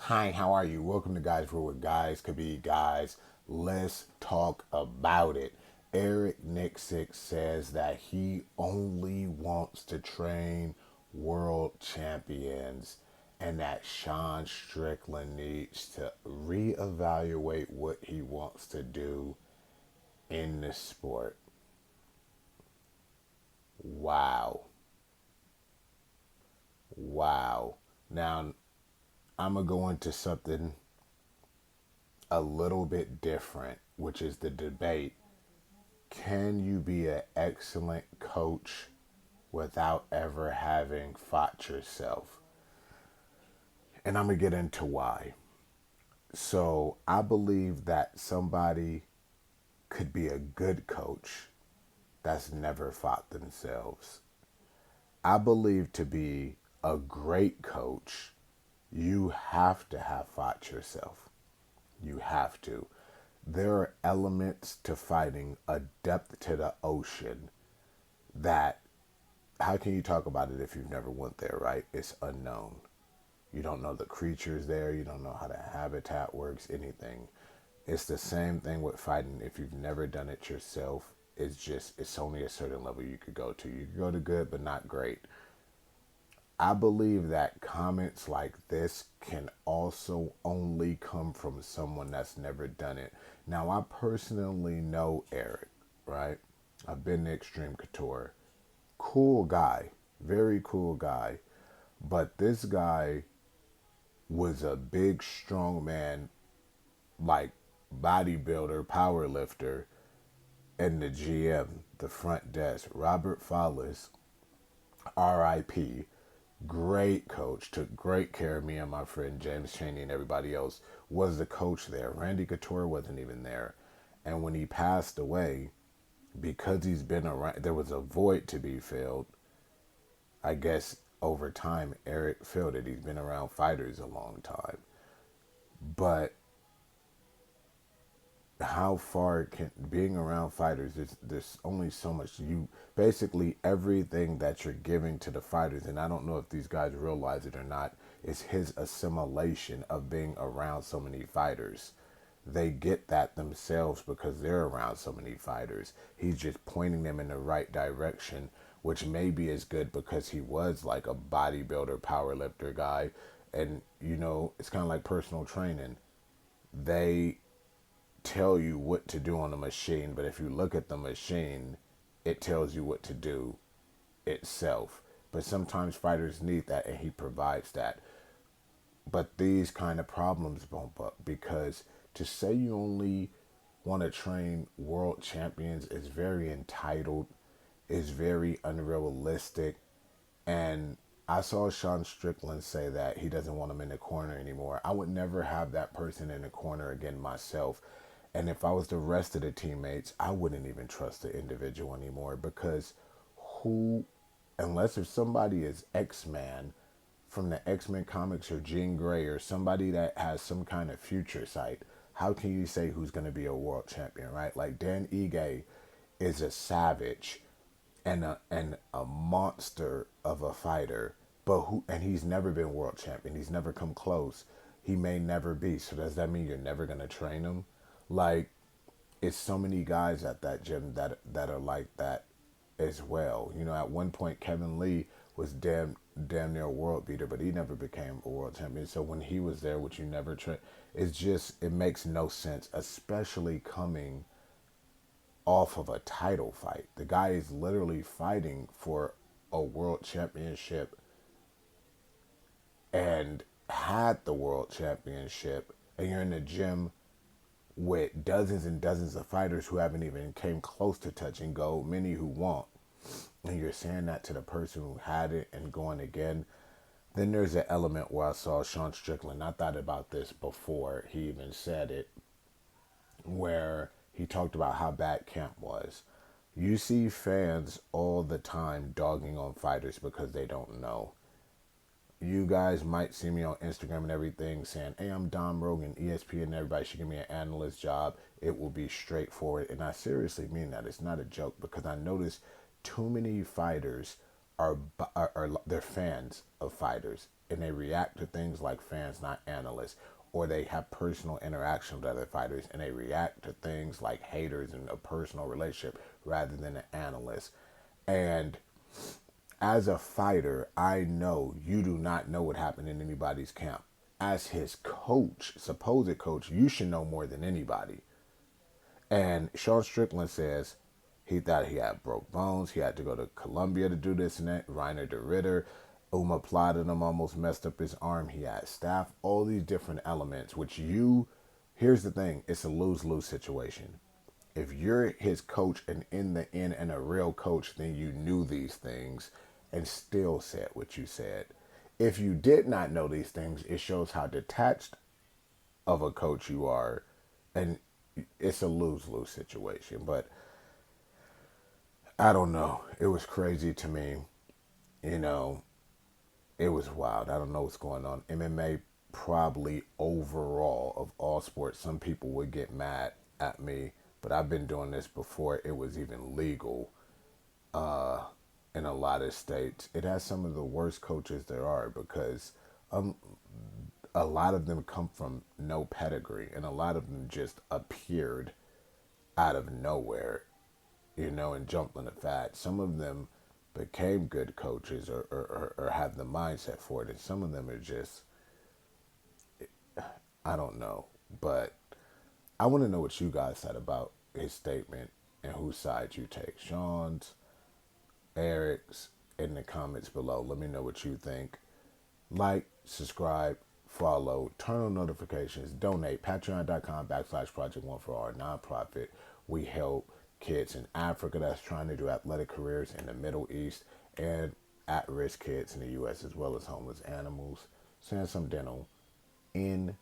Hi, how are you? Welcome to Guys Where Guys Could Be Guys. Let's talk about it. Eric Nicksick says that he only wants to train world champions and that Sean Strickland needs to reevaluate what he wants to do in the sport. Wow. Wow. Now, I'm going to go into something a little bit different, which is the debate. Can you be an excellent coach without ever having fought yourself? And I'm going to get into why. So, I believe that somebody could be a good coach that's never fought themselves. I believe to be a great coach, you have to have fought yourself. You have to. There are elements to fighting, a depth to the ocean that, how can you talk about it if you've never went there, right? It's unknown. You don't know the creatures there. You don't know how the habitat works, anything. It's the same thing with fighting. If you've never done it yourself, it's only a certain level you could go to. You could go to good, but not great. I believe that comments like this can also only come from someone that's never done it. Now, I personally know Eric, right? I've been to Extreme Couture. Cool guy, very cool guy. But this guy was a big, strong man, like bodybuilder, power lifter, and the GM, the front desk, Robert Follis, RIP, great coach, took great care of me and my friend James Chaney and everybody else, was the coach there. Randy Couture wasn't even there. And when he passed away, because he's been around, there was a void to be filled. I guess over time, Eric filled it. He's been around fighters a long time. But how far can being around fighters, there's only so much. You basically, everything that you're giving to the fighters, and I don't know if these guys realize it or not, is his assimilation of being around so many fighters. They get that themselves because they're around so many fighters. He's just pointing them in the right direction, which maybe is good because he was like a bodybuilder, power lifter guy. And it's kind of like personal training. They tell you what to do on the machine, but if you look at the machine, it tells you what to do itself. But sometimes fighters need that, and he provides that. But these kind of problems bump up because to say you only want to train world champions is very entitled, is very unrealistic. And I saw Sean Strickland say that he doesn't want him in the corner anymore. I would never have that person in the corner again myself. And if I was the rest of the teammates, I wouldn't even trust the individual anymore because who, unless if somebody is X-Man from the X-Men comics or Jean Grey or somebody that has some kind of future sight, how can you say who's going to be a world champion, right? Like Dan Ige is a savage and a monster of a fighter, but he's never been world champion. He's never come close. He may never be. So does that mean you're never gonna train him? Like, it's so many guys at that gym that are like that as well. At one point Kevin Lee was damn near a world beater, but he never became a world champion. So when he was there, which you never train, it makes no sense, especially coming off of a title fight. The guy is literally fighting for a world championship and had the world championship, and you're in the gym with dozens and dozens of fighters who haven't even came close to touching gold, many who won't. And you're saying that to the person who had it and going again. Then there's an element where I saw Sean Strickland. I thought about this before he even said it, where he talked about how bad camp was. You see fans all the time dogging on fighters because they don't know. You guys might see me on Instagram and everything saying, hey, I'm Dom Rogan, ESPN, everybody should give me an analyst job. It will be straightforward. And I seriously mean that. It's not a joke because I notice too many fighters are they're fans of fighters and they react to things like fans, not analysts, or they have personal interaction with other fighters and they react to things like haters and a personal relationship rather than an analyst. And as a fighter, I know you do not know what happened in anybody's camp. As his coach, supposed coach, you should know more than anybody. And Sean Strickland says he thought he had broke bones. He had to go to Colombia to do this and that. Reiner de Ritter, Uma plotted him, almost messed up his arm. He had staph, all these different elements, which here's the thing, it's a lose-lose situation. If you're his coach and in the end and a real coach, then you knew these things and still said what you said. If you did not know these things, it shows how detached of a coach you are, and it's a lose-lose situation. But I don't know. It was crazy to me. You know, it was wild. I don't know what's going on. MMA probably overall of all sports, some people would get mad at me, but I've been doing this before it was even legal in a lot of states. It has some of the worst coaches there are because um, a lot of them come from no pedigree and a lot of them just appeared out of nowhere, and jumped on the fat. Some of them became good coaches or have the mindset for it, and some of them are just, I don't know. But I want to know what you guys said about his statement and whose side you take. Sean's, Eric's, in the comments below. Let me know what you think. Like, subscribe, follow, turn on notifications, donate. Patreon.com/Project One for our nonprofit. We help kids in Africa that's trying to do athletic careers, in the Middle East, and at-risk kids in the U.S., as well as homeless animals. Sansom Dental in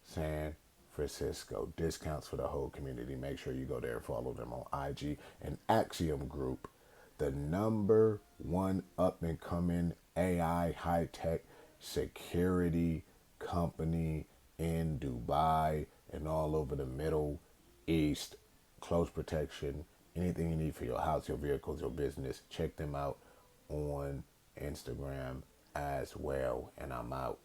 San Francisco. Discounts for the whole community. Make sure you go there and follow them on IG. And Axiom Group, the #1 up-and-coming AI high-tech security company in Dubai and all over the Middle East. Close protection, anything you need for your house, your vehicles, your business. Check them out on Instagram as well. And I'm out.